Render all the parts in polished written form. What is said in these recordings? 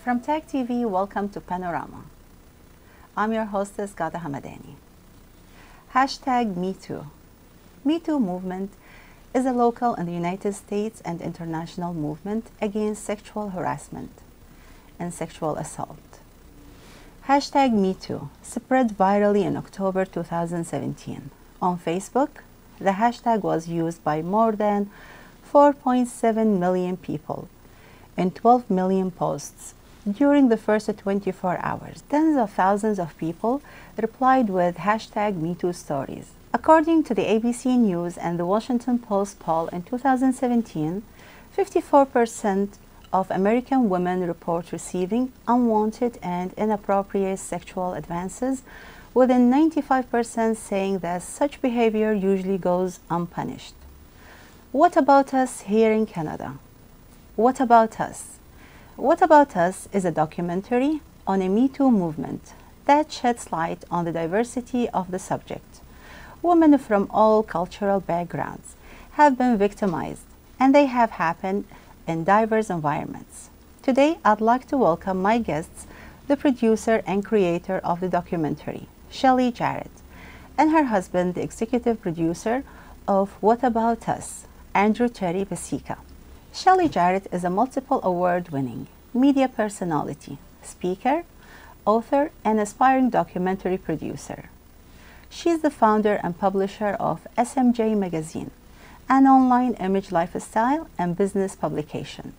From TAGTV, welcome to Panorama. I'm your hostess, Gada Hamadani. Hashtag MeToo. MeToo movement is a local in the United States and international movement against sexual harassment and sexual assault. Hashtag MeToo spread virally in October 2017. On Facebook, the hashtag was used by more than 4.7 million people in 12 million posts. During the first 24 hours, tens of thousands of people replied with hashtag MeToo stories. According to the ABC News and the Washington Post poll in 2017, 54% of American women report receiving unwanted and inappropriate sexual advances, with 95% saying that such behavior usually goes unpunished. What About Us here in Canada? What About Us? What About Us is a documentary on a Me Too movement that sheds light on the diversity of the subject. Women from all cultural backgrounds have been victimized, and they have happened in diverse environments. Today, I'd like to welcome my guests, the producer and creator of the documentary, Shelley Jarrett, and her husband, the executive producer of What About Us, Andrew Terry Pasica. Shelley Jarrett is a multiple award-winning media personality, speaker, author, and aspiring documentary producer. She is the founder and publisher of SMJ Magazine, an online image lifestyle and business publication.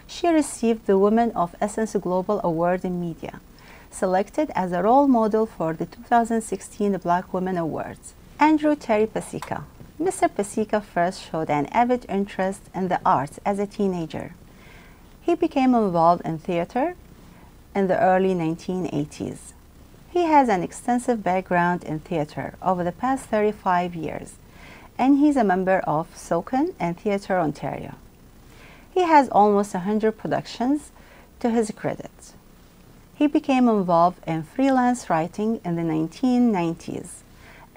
She received the Women of Essence Global Award in Media, selected as a role model for the 2016 Black Women Awards. Andrew Terry Pasica. Mr. Pasica first showed an avid interest in the arts as a teenager. He became involved in theater in the early 1980s. He has an extensive background in theater over the past 35 years, and he's a member of SOCAN and Theatre Ontario. He has almost 100 productions to his credit. He became involved in freelance writing in the 1990s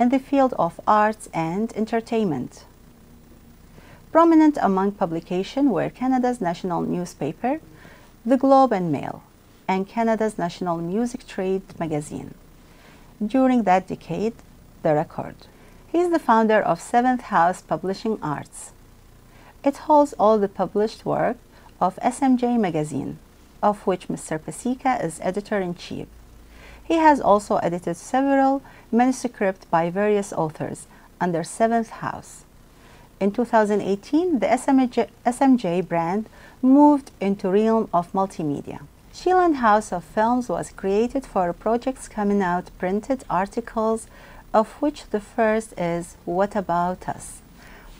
in the field of arts and entertainment. Prominent among publications were Canada's national newspaper, The Globe and Mail, and Canada's National Music Trade magazine. During that decade, The Record. He is the founder of Seventh House Publishing Arts. It holds all the published work of SMJ Magazine, of which Mr. Pasica is editor-in-chief. He has also edited several manuscripts by various authors under Seventh House. In 2018, the SMJ brand moved into realm of multimedia. Sheelan House of Films was created for projects coming out printed articles, of which the first is What About Us.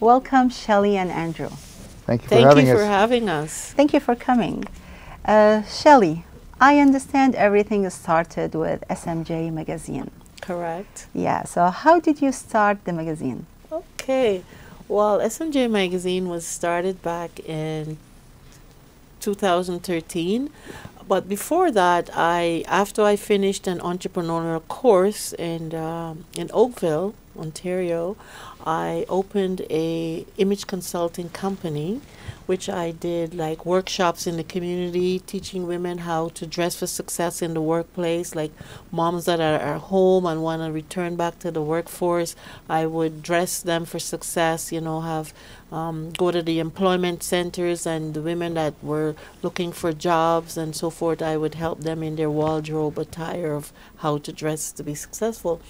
Welcome, Shelley and Andrew. Thank you for having us. Thank you for having us. Thank you for coming. Shelley, I understand everything started with SMJ Magazine. Correct. Yeah, so how did you start the magazine? Okay. Well, SMJ Magazine was started back in 2013. But before that, after I finished an entrepreneurial course in Oakville, Ontario, I opened a image consulting company, which I did like workshops in the community, teaching women how to dress for success in the workplace, like moms that are home and want to return back to the workforce. I would dress them for success, you know, have go to the employment centers, and the women that were looking for jobs and so forth, I would help them in their wardrobe attire of how to dress to be successful.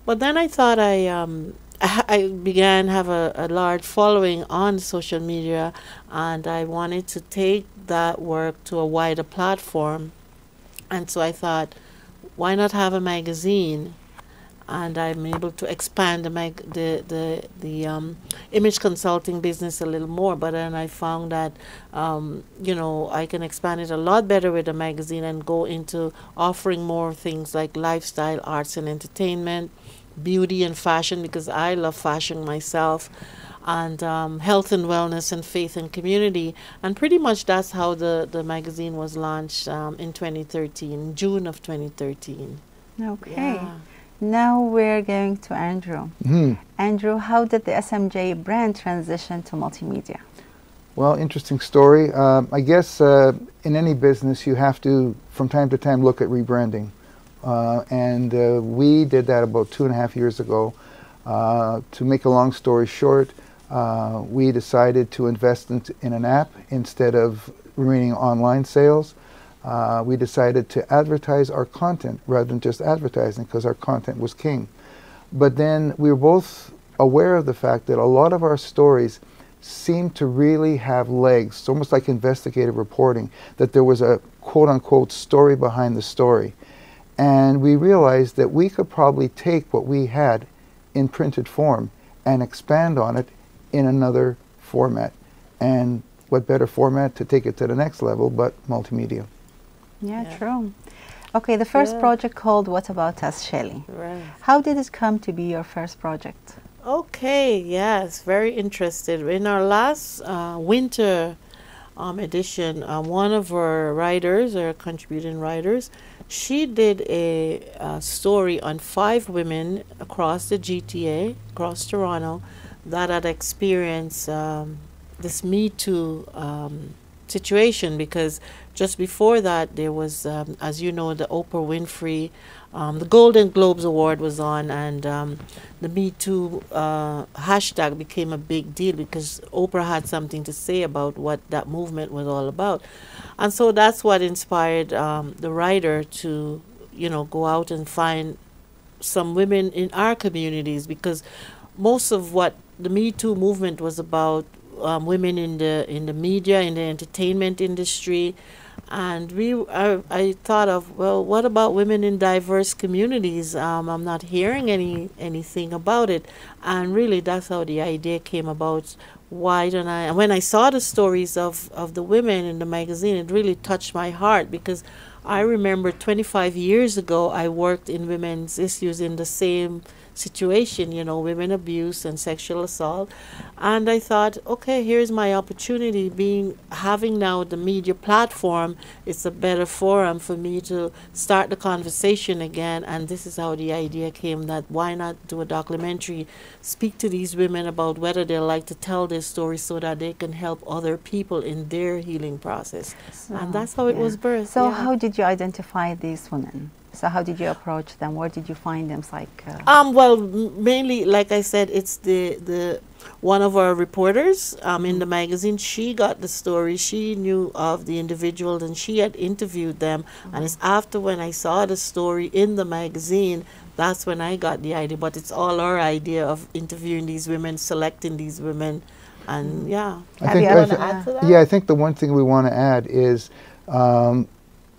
But then I thought I began have a large following on social media, and I wanted to take that work to a wider platform. And so I thought, why not have a magazine? And I'm able to expand the image consulting business a little more. But then I found that, you know, I can expand it a lot better with a magazine and go into offering more things like lifestyle, arts and entertainment, beauty and fashion, because I love fashion myself, and health and wellness and faith and community. And pretty much that's how the magazine was launched in 2013, June of 2013. Okay. Yeah. Now we're going to Andrew. Andrew, how did the SMJ brand transition to multimedia? Well, interesting story. I guess in any business you have to, from time to time, look at rebranding. And we did that about 2.5 years ago. To make a long story short, we decided to invest in an app instead of remaining online sales. We decided to advertise our content rather than just advertising, because our content was king. But then we were both aware of the fact that a lot of our stories seemed to really have legs. It's almost like investigative reporting, that there was a quote-unquote story behind the story. And we realized that we could probably take what we had in printed form and expand on it in another format. And what better format to take it to the next level but multimedia. Yeah, true. Okay, the first project called What About Us, Shelley. Right. How did it come to be your first project? Okay, yes, very interested. In our last winter edition, one of our writers, or contributing writers, she did a story on 5 women across the GTA, across Toronto, that had experienced this Me Too situation, because just before that there was, as you know, the Oprah Winfrey, the Golden Globes Award was on, and the Me Too hashtag became a big deal because Oprah had something to say about what that movement was all about. And so that's what inspired the writer to, you know, go out and find some women in our communities, because most of what the Me Too movement was about, women in the media, in the entertainment industry. And I thought of, well, what about women in diverse communities? I'm not hearing anything about it. And really, that's how the idea came about. Why don't I? And when I saw the stories of the women in the magazine, it really touched my heart, because I remember 25 years ago, I worked in women's issues in the same situation, you know, women abuse and sexual assault. And I thought, okay, here's my opportunity, having now the media platform, it's a better forum for me to start the conversation again. And this is how the idea came, that why not do a documentary, speak to these women about whether they like to tell their story so that they can help other people in their healing process. And that's how it was birthed. So how did you identify these women? So how did you approach them? Where did you find them? It's like well, mainly, like I said, it's the one of our reporters in the magazine. She got the story. She knew of the individuals, and she had interviewed them. And it's after when I saw the story in the magazine, that's when I got the idea. But it's all our idea of interviewing these women, selecting these women, and yeah. I think the one thing we want to add is,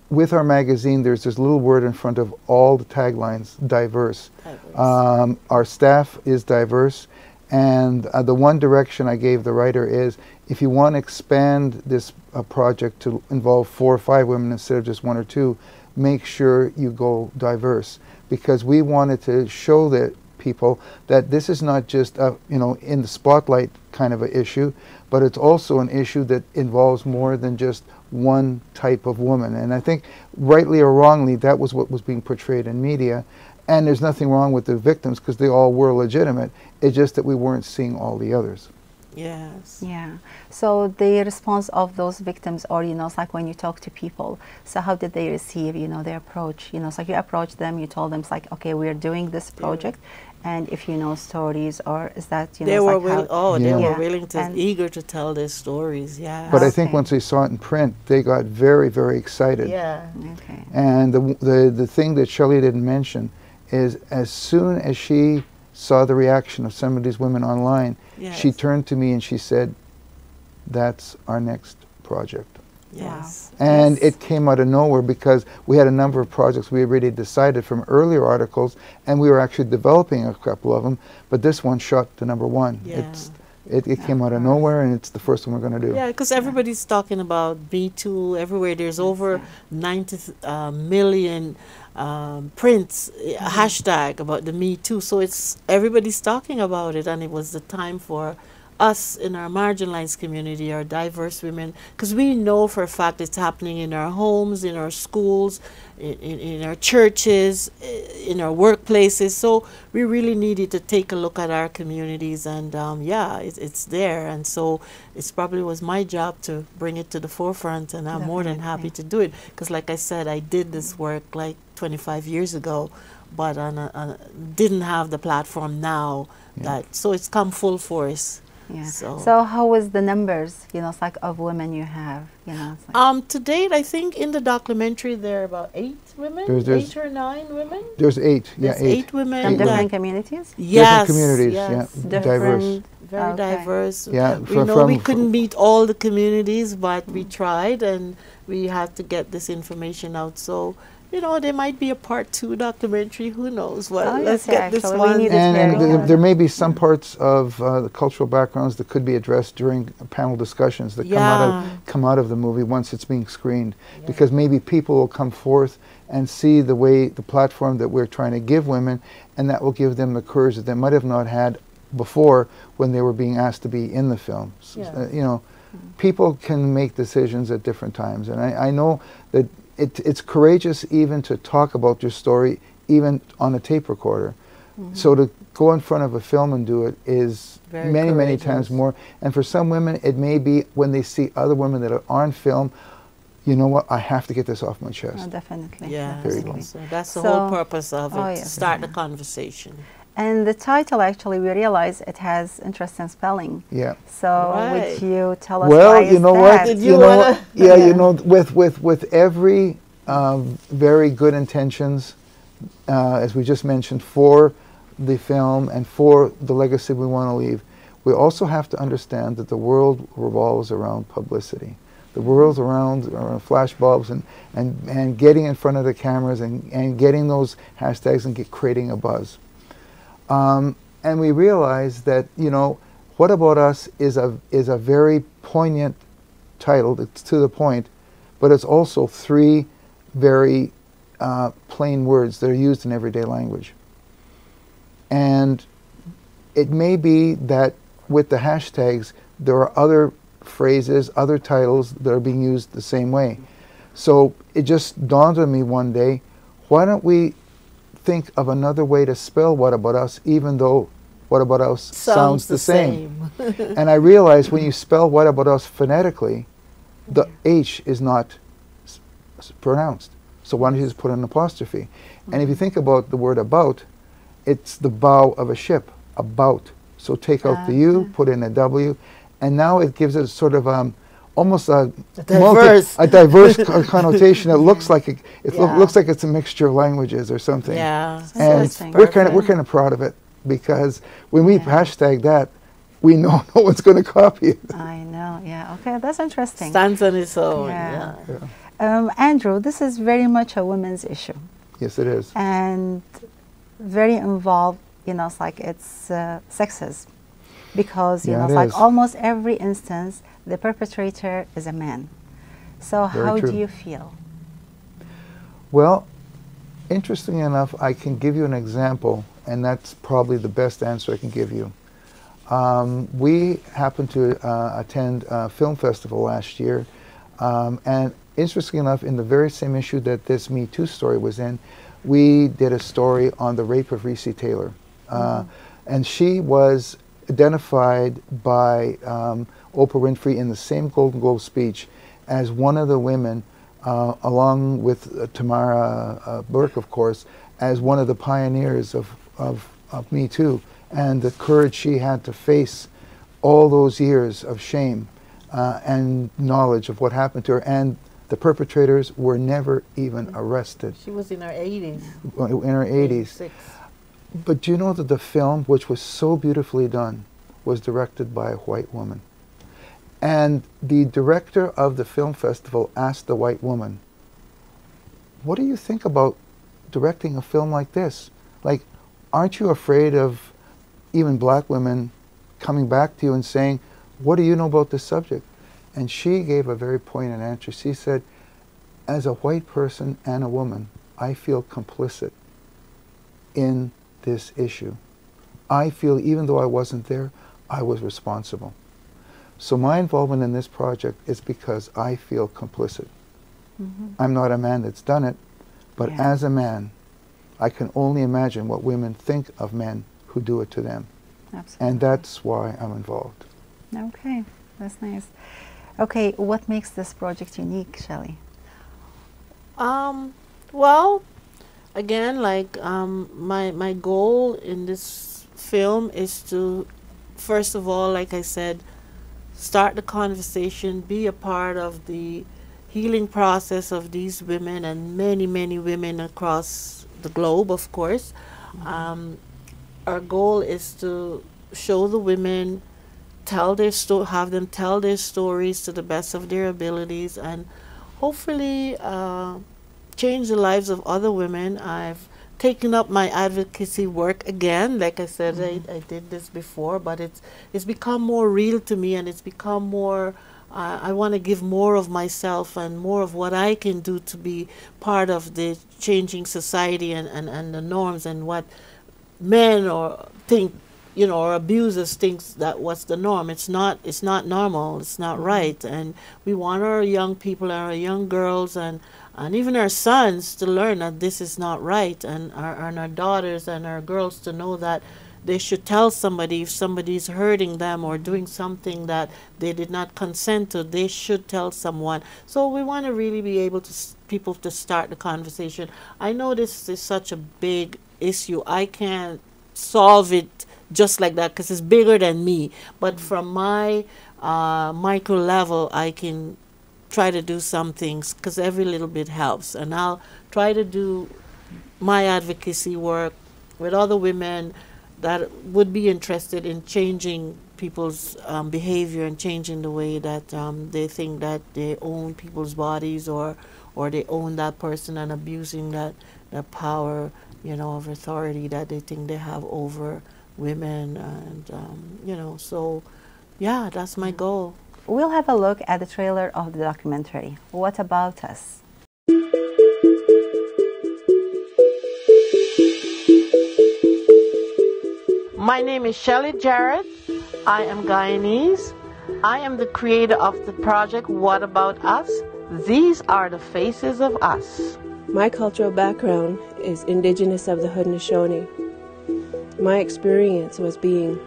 with our magazine, there's this little word in front of all the taglines, diverse. Our staff is diverse, and the one direction I gave the writer is, if you want to expand this project to involve 4 or 5 women instead of just 1 or 2, make sure you go diverse, because we wanted to show the people that this is not just you know, in the spotlight kind of an issue, but it's also an issue that involves more than just one type of woman. And I think, rightly or wrongly, that was what was being portrayed in media. And there's nothing wrong with the victims, because they all were legitimate. It's just that we weren't seeing all the others. Yes. Yeah. So the response of those victims, or, you know, it's like when you talk to people, so how did they receive, you know, their approach? You know, it's like you approached them, you told them, it's like, okay, we're doing this project, and if you know stories, or is that, you know, they were like they were willing to, eager to tell their stories, yeah. But I think once they saw it in print, they got very, very excited. Yeah. Okay. And the thing that Shelley didn't mention is, as soon as she saw the reaction of some of these women online, she turned to me and she said, that's our next project. Yes. And it came out of nowhere, because we had a number of projects we already decided from earlier articles, and we were actually developing a couple of them, but this one shot to #1. Yeah. It came out of nowhere, and it's the first one we're going to do. Yeah, because everybody's talking about Me Too everywhere. There's over 90 million prints, hashtag about the Me Too. So it's everybody's talking about it, and it was the time for us in our marginalized community, our diverse women, because we know for a fact it's happening in our homes, in our schools, in our churches, in our workplaces. So we really needed to take a look at our communities, and yeah, it's there. And so it's probably was my job to bring it to the forefront, and I'm more than happy to do it, because like I said, I did this work like 25 years ago, but didn't have the platform now. So it's come full force. Yeah. So how was the numbers, you know, it's like of women you have, you know? It's like to date, I think in the documentary there are about 8 women, There's 8 or 9 women. There's 8, yeah, There's 8. 8 women. from Eight different communities? Yes, Different communities, yes. yeah, diverse. Different, Very okay. diverse. Yeah, We know we couldn't meet all the communities, but we tried, and we had to get this information out. So, you know, there might be a part 2 documentary. Who knows? Well, Oh, let's yes, get this actually, we one. need it And very well. there may be some parts of the cultural backgrounds that could be addressed during panel discussions that come out of the movie once it's being screened, because maybe people will come forth and see the way, the platform that we're trying to give women, and that will give them the courage that they might have not had before when they were being asked to be in the film. You know, people can make decisions at different times, and I know that it's courageous even to talk about your story, even on a tape recorder. So to go in front of a film and do it is Very many courageous. times more. And for some women, it may be when they see other women that are on film, you know what, I have to get this off my chest. Oh, definitely. Yeah, There you go. definitely. so that's the So- whole purpose of it, Oh, to yes. start the conversation. And the title, actually, we realize it has interesting spelling. Yeah. So Right. would you tell us Well, why you is know that? what? Did You you know wanna- what? Yeah, Yeah. you know, with every very good intentions, as we just mentioned, for the film and for the legacy we want to leave, we also have to understand that the world revolves around publicity. The world's around flash bulbs and getting in front of the cameras and getting those hashtags and creating a buzz. And we realize that, you know, What About Us is a very poignant title. It's to the point, but it's also 3 very plain words that are used in everyday language. And it may be that with the hashtags, there are other phrases, other titles that are being used the same way. So it just dawned on me one day, why don't we think of another way to spell What About Us, even though What About Us sounds the same. And I realized when you spell What About Us phonetically, the H is not pronounced. So why don't you just put an apostrophe? And if you think about the word about, it's the bow of a ship, about. So take out the U, put in a W, and now it gives it sort of almost a diverse connotation. It looks like looks like it's a mixture of languages or something. Yeah. And we're kind of proud of it, because when we hashtag that, we know no one's going to copy it. I know, yeah. Okay, that's interesting. Stands on its own. Yeah. Yeah. Andrew, this is very much a women's issue, Yes, it is. and very involved, you know, it's like it's sexism, because, you Yeah, know, it it's like is. almost every instance, the perpetrator is a man. So Very how true. do you feel? Well, interestingly enough, I can give you an example, and that's probably the best answer I can give you. We happened to attend a film festival last year, and interestingly enough, in the very same issue that this Me Too story was in, we did a story on the rape of Reese Taylor. And she was identified by Oprah Winfrey in the same Golden Globe speech as one of the women, along with Tamara Burke, of course, as one of the pioneers of Me Too, and the courage she had to face all those years of shame and knowledge of what happened to her, and the perpetrators were never even arrested. She was in her 80s. In her 80s. 86. But do you know that the film, which was so beautifully done, was directed by a white woman? And the director of the film festival asked the white woman, what do you think about directing a film like this? Like, aren't you afraid of even black women coming back to you and saying, what do you know about this subject? And she gave a very poignant answer. She said, as a white person and a woman, I feel complicit in this issue. I feel, even though I wasn't there, I was responsible. So my involvement in this project is because I feel complicit. I'm not a man that's done it, but as a man, I can only imagine what women think of men who do it to them. Absolutely. And that's why I'm involved. Okay, that's nice. Okay, what makes this project unique, Shelley? Well, again, like my goal in this film is to, first of all, like I said, start the conversation, be a part of the healing process of these women and many, many women across the globe, of course. Our goal is to show the women, tell their have them tell their stories to the best of their abilities, and hopefully change the lives of other women. I've taken up my advocacy work again. Like I said, I did this before, but it's become more real to me, and it's become more, I want to give more of myself and more of what I can do to be part of the changing society and the norms and what men or think, you know, or abusers thinks that what's the norm. It's not normal, it's not right. And we want our young people, our young girls, and even our sons to learn that this is not right, and our daughters and our girls to know that they should tell somebody if somebody's hurting them or doing something that they did not consent to. They should tell someone. So we want to really be able to people to start the conversation. I know this is such a big issue. I can't solve it just like that because it's bigger than me. But from my micro level, I can try to do some things because every little bit helps. And I'll try to do my advocacy work with other women that would be interested in changing people's behavior and changing the way that they think that they own people's bodies or they own that person, and abusing that power, you know, of authority that they think they have over women. And you know, so yeah, that's my goal. We'll have a look at the trailer of the documentary, What About Us? My name is Shelley Jarrett. I am Guyanese. I am the creator of the project What About Us? These are the faces of us. My cultural background is indigenous of the Haudenosaunee. My experience was being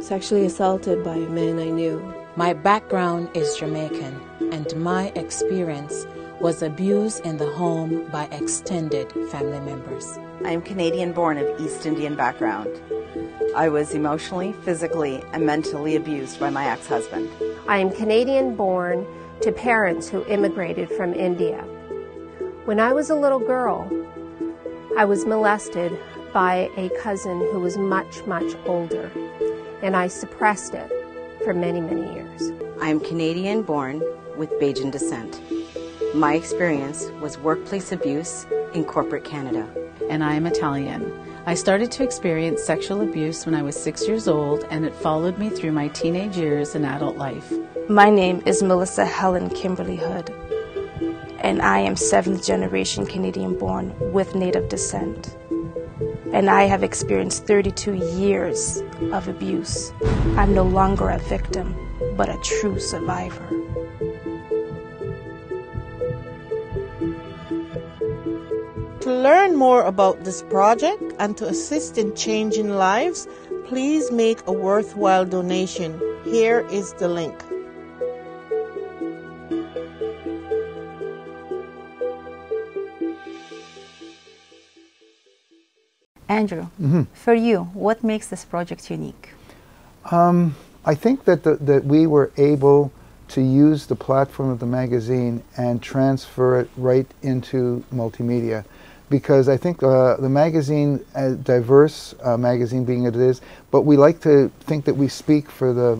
sexually assaulted by a man I knew. My background is Jamaican, and my experience was abuse in the home by extended family members. I am Canadian-born of East Indian background. I was emotionally, physically, and mentally abused by my ex-husband. I am Canadian-born to parents who immigrated from India. When I was a little girl, I was molested by a cousin who was much, much older, and I suppressed it for many, many years. I am Canadian-born with Bajan descent. My experience was workplace abuse in corporate Canada. And I am Italian. I started to experience sexual abuse when I was 6 years old, and it followed me through my teenage years and adult life. My name is Melissa Helen Kimberly Hood, and I am 7th generation Canadian born with Native descent. And I have experienced 32 years of abuse. I'm no longer a victim, but a true survivor. To learn more about this project and to assist in changing lives, please make a worthwhile donation. Here is the link. Andrew, for you, what makes this project unique? I think that we were able to use the platform of the magazine and transfer it right into multimedia, because I think the magazine, a diverse magazine being it is, but we like to think that we speak for the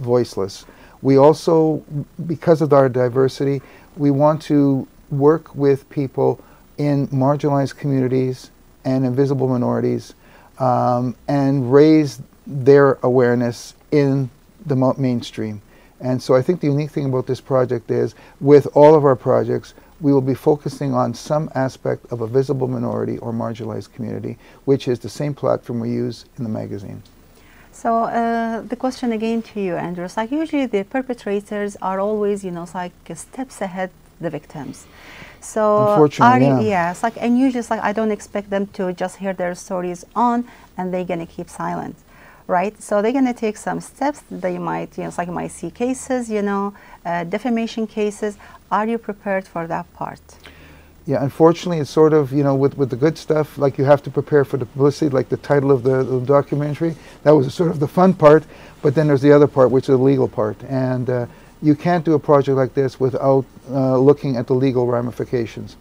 voiceless. We also, because of our diversity, we want to work with people in marginalized communities and invisible minorities, and raise their awareness in the mainstream. And so I think the unique thing about this project is, with all of our projects, we will be focusing on some aspect of a visible minority or marginalized community, which is the same platform we use in the magazine. So the question again to you, Andrew, it's like usually the perpetrators are always, you know, it's like steps ahead the victims. So unfortunately, yeah, it's like, and usually it's like I don't expect them to just hear their stories on and they're gonna keep silent, right? So they're gonna take some steps. They might, you know, it's like you might see cases, you know, defamation cases. Are you prepared for that part? Yeah, unfortunately, it's sort of, you know, with the good stuff, like you have to prepare for the publicity, like the title of the documentary. That was sort of the fun part, but then there's the other part, which is the legal part. And you can't do a project like this without looking at the legal ramifications.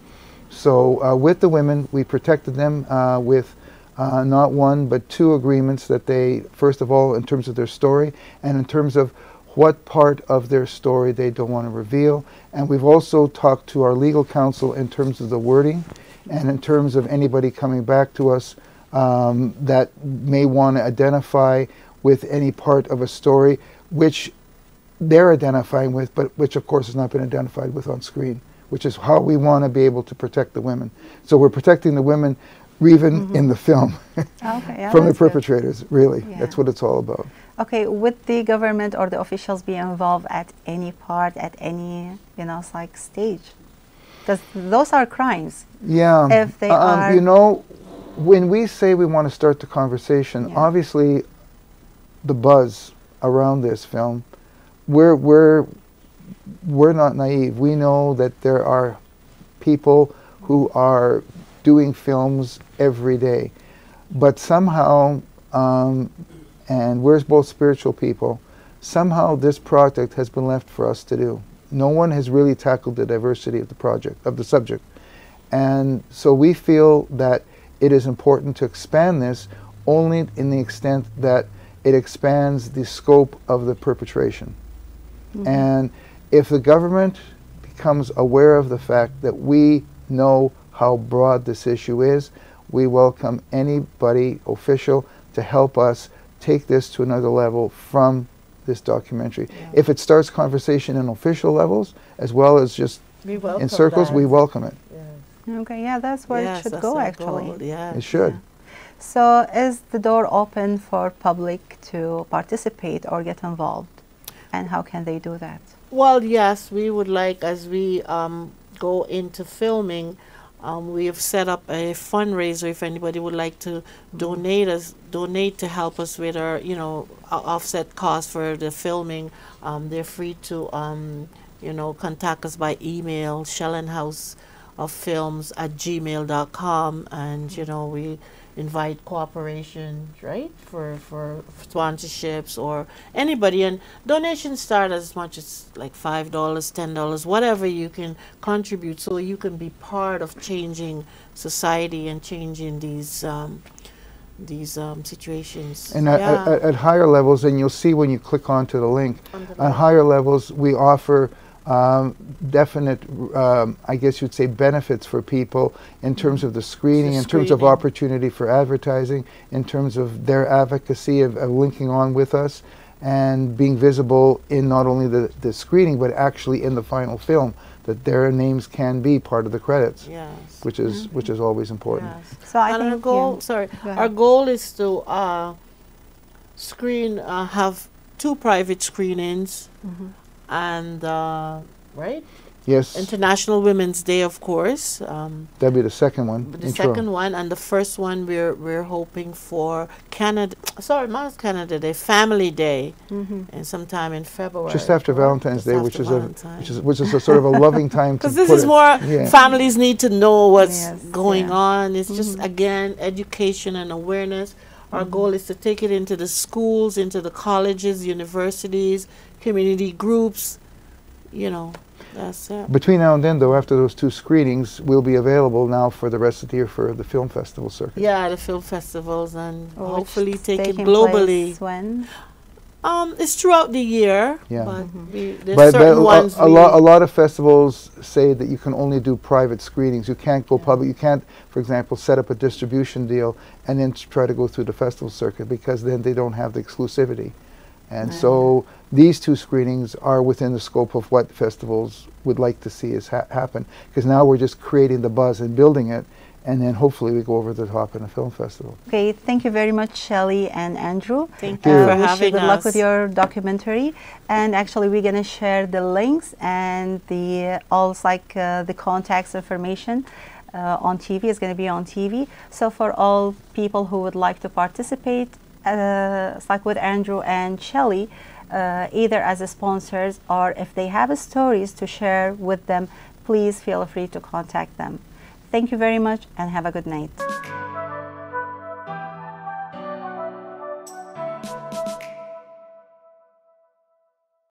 So with the women, we protected them with not one, but two agreements that they, first of all, in terms of their story, and in terms of what part of their story they don't want to reveal. And we've also talked to our legal counsel in terms of the wording and in terms of anybody coming back to us that may want to identify with any part of a story which they're identifying with, but which of course has not been identified with on screen, which is how we want to be able to protect the women. So we're protecting the women even in the film from the perpetrators, really. Yeah. That's what it's all about. Okay, would the government or the officials be involved at any part, at any, you know, it's like stage? Because those are crimes. Yeah. If they are, you know, when we say we want to start the conversation, obviously the buzz around this film, we're not naive. We know that there are people who are doing films every day, but somehow, and we're both spiritual people, somehow this project has been left for us to do. No one has really tackled the diversity of the project, of the subject. And so we feel that it is important to expand this only in the extent that it expands the scope of the perpetration. And if the government becomes aware of the fact that we know how broad this issue is, we welcome anybody official to help us take this to another level from this documentary. If it starts conversation in official levels as well as just in circles, we welcome it. okay, yeah, that's where it should go actually. It should. So is the door open for public to participate or get involved? And how can they do that? Well, yes, we would like, as we go into filming, we have set up a fundraiser if anybody would like to donate to help us with our, you know, offset costs for the filming. They're free to, you know, contact us by email, shellenhouseoffilms@gmail.com, and, you know, we invite cooperation, right, for sponsorships or anybody, and donations start as much as like $5, $10, whatever you can contribute, so you can be part of changing society and changing these situations. And at higher levels, and you'll see when you click onto the link, at higher levels we offer definite, I guess you'd say, benefits for people in terms of the screening, in terms of opportunity for advertising, in terms of their advocacy of linking on with us and being visible in not only the screening but actually in the final film, that their names can be part of the credits, which is always important. So I and think our goal, our goal is to screen, have 2 private screenings. And right? Yes. International Women's Day, of course. That'd be the second one. The second one, and the first one we're hoping for Canada. Sorry, not Canada Day, Family Day, and sometime in February. Just after Valentine's Day, which is a sort of a loving time. Because this is more families need to know what's going on. It's just again education and awareness. Our goal is to take it into the schools, into the colleges, universities, community groups, you know, that's it. Between now and then, though, after those 2 screenings, we'll be available now for the rest of the year for the film festival circuit. Yeah, the film festivals, and hopefully take it globally. When? It's throughout the year. Yeah. But there's certain ones. A lot of festivals say that you can only do private screenings. You can't go public. You can't, for example, set up a distribution deal and then try to go through the festival circuit, because then they don't have the exclusivity. And so these 2 screenings are within the scope of what festivals would like to see happen, because now we're just creating the buzz and building it, and then hopefully we go over the top in a film festival. Okay, thank you very much, Shelley and Andrew. Thank you for wish you having good luck us. with your documentary. And actually, we're going to share the links and the the contacts information on TV. It's going to be on TV. So for all people who would like to participate, with Andrew and Shelley, either as sponsors or if they have stories to share with them, please feel free to contact them. Thank you very much and have a good night.